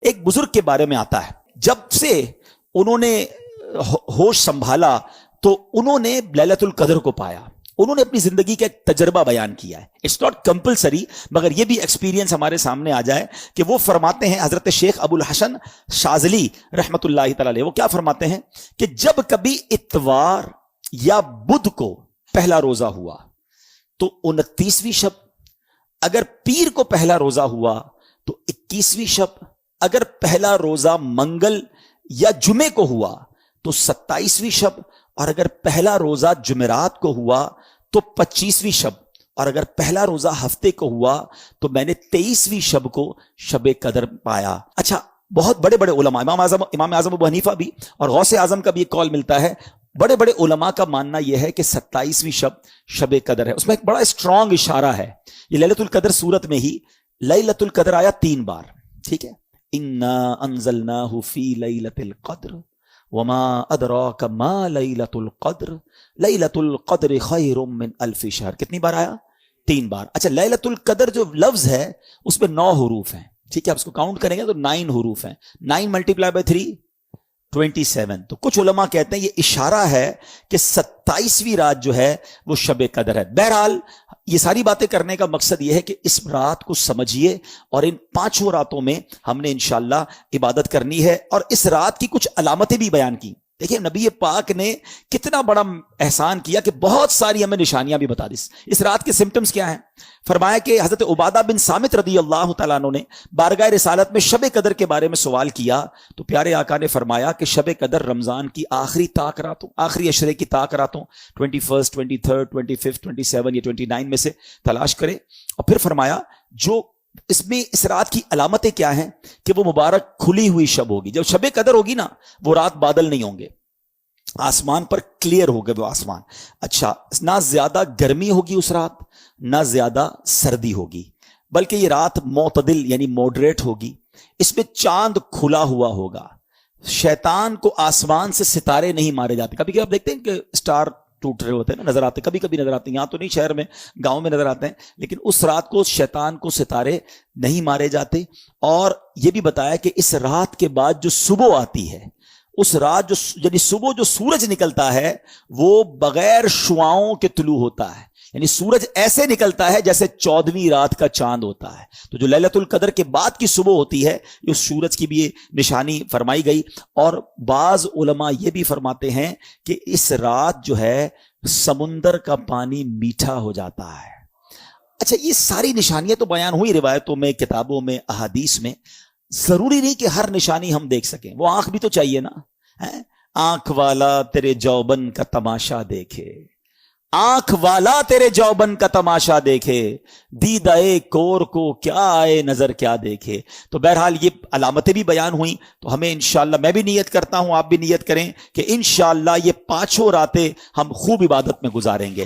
ایک بزرگ کے بارے میں آتا ہے، جب سے انہوں نے ہوش سنبھالا تو انہوں نے لیلۃ القدر کو پایا. انہوں نے اپنی زندگی کا ایک تجربہ بیان کیا ہے. اٹس ناٹ کمپلسری، مگر یہ بھی ایکسپیرینس ہمارے سامنے آ جائے کہ وہ فرماتے ہیں، حضرت شیخ ابو الحسن شاذلی رحمت اللہ تعالی علیہ، وہ کیا فرماتے ہیں کہ جب کبھی اتوار یا بدھ کو پہلا روزہ ہوا تو 29ویں شب، اگر پیر کو پہلا روزہ ہوا تو 21ویں شب، اگر پہلا روزہ منگل یا جمعے کو ہوا تو 27ویں شب، اور اگر پہلا روزہ جمعرات کو ہوا تو 25ویں شب، اور اگر پہلا روزہ ہفتے کو ہوا تو میں نے 23ویں شب کو شب قدر پایا. اچھا، بہت بڑے بڑے علماء، امام اعظم ابو حنیفہ بھی اور غوث اعظم کا بھی ایک قول ملتا ہے، بڑے بڑے علماء کا ماننا یہ ہے کہ 27ویں شب قدر ہے. اس میں ایک بڑا اسٹرانگ اشارہ ہے. یہ لیلۃ القدر سورت میں ہی لیلۃ القدر آیا 3 بار، ٹھیک ہے. انا انزلناہ فی لیلۃ القدر وما ادراک ما لیلۃ القدر لیلۃ القدر خیر من الف شہر. کتنی بار آیا؟ 3 بار. اچھا، لیلۃ القدر جو لفظ ہے اس میں 9 حروف ہیں، ٹھیک ہے. آپ اس کو کاؤنٹ کریں گے تو 9 حروف ہیں. 9 ملٹیپلائی بائی 3 27. تو کچھ علماء کہتے ہیں یہ اشارہ ہے کہ 27ویں رات جو ہے وہ شب قدر ہے. بہرحال یہ ساری باتیں کرنے کا مقصد یہ ہے کہ اس رات کو سمجھیے، اور ان 5 راتوں میں ہم نے انشاءاللہ عبادت کرنی ہے. اور اس رات کی کچھ علامتیں بھی بیان کی. دیکھیں نبی پاک نے کتنا بڑا احسان کیا کہ بہت ساری ہمیں نشانیاں بھی بتا دی. اس رات کے سمٹمز کیا ہیں؟ فرمایا کہ حضرت عبادہ بن صامت رضی اللہ تعالیٰ عنہ نے بارگاہ رسالت میں شب قدر کے بارے میں سوال کیا تو پیارے آقا نے فرمایا کہ شب قدر رمضان کی آخری طاق راتوں، آخری عشرے کی طاق راتوں 21 23 25 27 یا 29 میں سے تلاش کرے. اور پھر فرمایا جو اس میں اس رات کی علامتیں کیا ہیں کہ وہ مبارک کھلی ہوئی شب ہوگی. جب شب قدر ہوگی نا، وہ رات بادل نہیں ہوں گے، آسمان پر کلیئر ہوگا وہ آسمان. اچھا، نہ زیادہ گرمی ہوگی اس رات، نہ زیادہ سردی ہوگی، بلکہ یہ رات معتدل یعنی موڈریٹ ہوگی. اس میں چاند کھلا ہوا ہوگا. شیطان کو آسمان سے ستارے نہیں مارے جاتے. کبھی کبھی آپ دیکھتے ہیں کہ سٹار ٹوٹ رہے ہوتے ہیں نا، نظر آتے، کبھی کبھی نظر آتے ہیں. یہاں تو نہیں، شہر میں، گاؤں میں نظر آتے ہیں. لیکن اس رات کو شیطان کو ستارے نہیں مارے جاتے. اور یہ بھی بتایا کہ اس رات کے بعد جو صبح آتی ہے، اس رات یعنی صبح جو سورج نکلتا ہے وہ بغیر شعاؤں کے طلوع ہوتا ہے. یعنی سورج ایسے نکلتا ہے جیسے 14ویں رات کا چاند ہوتا ہے. تو جو لیلۃ القدر کے بعد کی صبح ہوتی ہے، اس سورج کی بھی یہ نشانی فرمائی گئی. اور بعض علماء یہ بھی فرماتے ہیں کہ اس رات جو ہے سمندر کا پانی میٹھا ہو جاتا ہے. اچھا، یہ ساری نشانیاں تو بیان ہوئی روایتوں میں، کتابوں میں، احادیث میں. ضروری نہیں کہ ہر نشانی ہم دیکھ سکیں. وہ آنکھ بھی تو چاہیے نا. آنکھ والا تیرے جوبن کا تماشا دیکھے، آنکھ والا تیرے جوبن کا تماشا دیکھے، دیدائے کور کو کیا آئے نظر کیا دیکھے. تو بہرحال یہ علامتیں بھی بیان ہوئیں. تو ہمیں انشاءاللہ، میں بھی نیت کرتا ہوں، آپ بھی نیت کریں کہ انشاءاللہ یہ 5 راتیں ہم خوب عبادت میں گزاریں گے.